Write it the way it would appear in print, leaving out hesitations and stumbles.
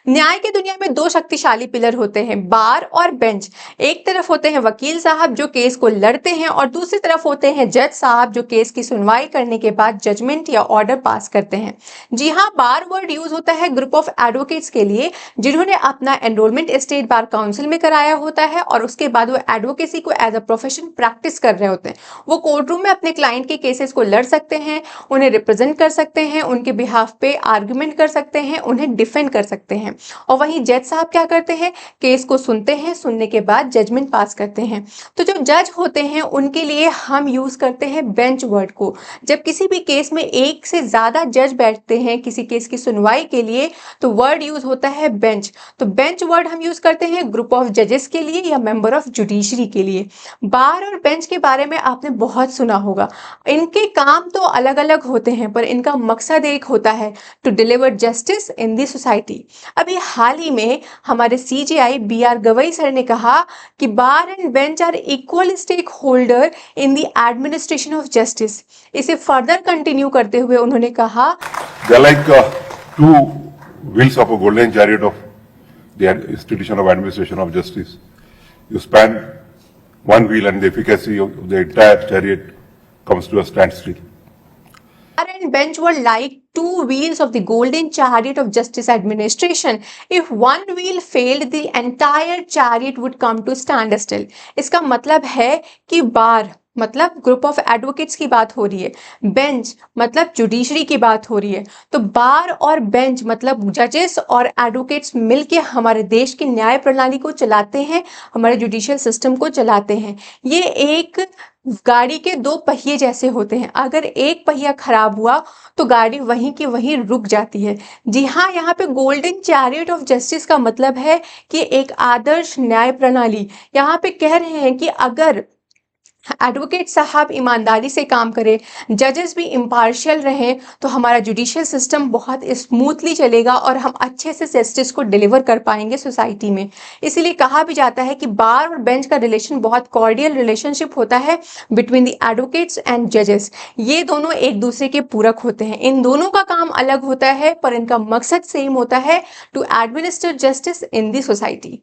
न्याय की दुनिया में दो शक्तिशाली पिलर होते हैं, बार और बेंच। एक तरफ होते हैं वकील साहब जो केस को लड़ते हैं और दूसरी तरफ होते हैं जज साहब जो केस की सुनवाई करने के बाद जजमेंट या ऑर्डर पास करते हैं। जी हाँ, बार वर्ड यूज होता है ग्रुप ऑफ एडवोकेट्स के लिए जिन्होंने अपना एनरोलमेंट स्टेट बार काउंसिल में कराया होता है और उसके बाद वो एडवोकेसी को एज अ प्रोफेशन प्रैक्टिस कर रहे होते हैं। वो कोर्ट रूम में अपने क्लाइंट के केसेस को लड़ सकते हैं, उन्हें रिप्रेजेंट कर सकते हैं, उनके बिहाफ पे आर्गुमेंट कर सकते हैं, उन्हें डिफेंड कर सकते हैं। और वहीं जज साहब क्या करते हैं, केस को सुनते हैं, सुनने के बाद जजमेंट पास करते हैं। तो जो जज होते हैं उनके लिए हम यूज करते हैं बेंच वर्ड को। जब किसी भी केस में एक से ज्यादा जज बैठते हैं किसी केस की सुनवाई के लिए तो वर्ड यूज होता है बेंच। तो बेंच वर्ड हम यूज करते हैं ग्रुप ऑफ जजेस के लिए या मेंबर ऑफ जुडिशरी के लिए। बार और बेंच के बारे में आपने बहुत सुना होगा। इनके काम तो अलग अलग होते हैं पर इनका मकसद एक होता है, to deliver justice in the society. अभी हाल ही में हमारे सीजेआई बीआर गवई सर ने कहा कि bar and bench are equal stakeholder in the administration of justice. इसे फर्दर कंटिन्यू करते हुए उन्होंने कहा, They are like two wheels of a golden chariot of the institution of administration of justice. You span one wheel and the efficacy of the entire chariot comes to a standstill. Bar and bench were like two wheels of the golden chariot of justice administration. If one wheel failed, the entire chariot would come to standstill. इसका मतलब है कि बार मतलब group of advocates की बात हो रही है, बेंच मतलब जुडिशरी की बात हो रही है। तो बार और बेंच मतलब जजेस और एडवोकेट्स मिलके हमारे देश की न्याय प्रणाली को चलाते हैं, हमारे जुडिशियल सिस्टम को चलाते हैं। ये एक गाड़ी के दो पहिए जैसे होते हैं, अगर एक पहिया खराब हुआ तो गाड़ी वहीं की वहीं रुक जाती है। जी हाँ, यहाँ पे गोल्डन चैरियट ऑफ जस्टिस का मतलब है कि एक आदर्श न्याय प्रणाली। यहाँ पे कह रहे हैं कि अगर एडवोकेट साहब ईमानदारी से काम करें, जजेस भी इम्पार्शियल रहें तो हमारा जुडिशियल सिस्टम बहुत स्मूथली चलेगा और हम अच्छे से जस्टिस को डिलीवर कर पाएंगे सोसाइटी में। इसीलिए कहा भी जाता है कि बार और बेंच का रिलेशन बहुत कॉर्डियल रिलेशनशिप होता है बिटवीन द एडवोकेट्स एंड जजेस। ये दोनों एक दूसरे के पूरक होते हैं, इन दोनों का काम अलग होता है पर इनका मकसद सेम होता है, to administer justice in the society.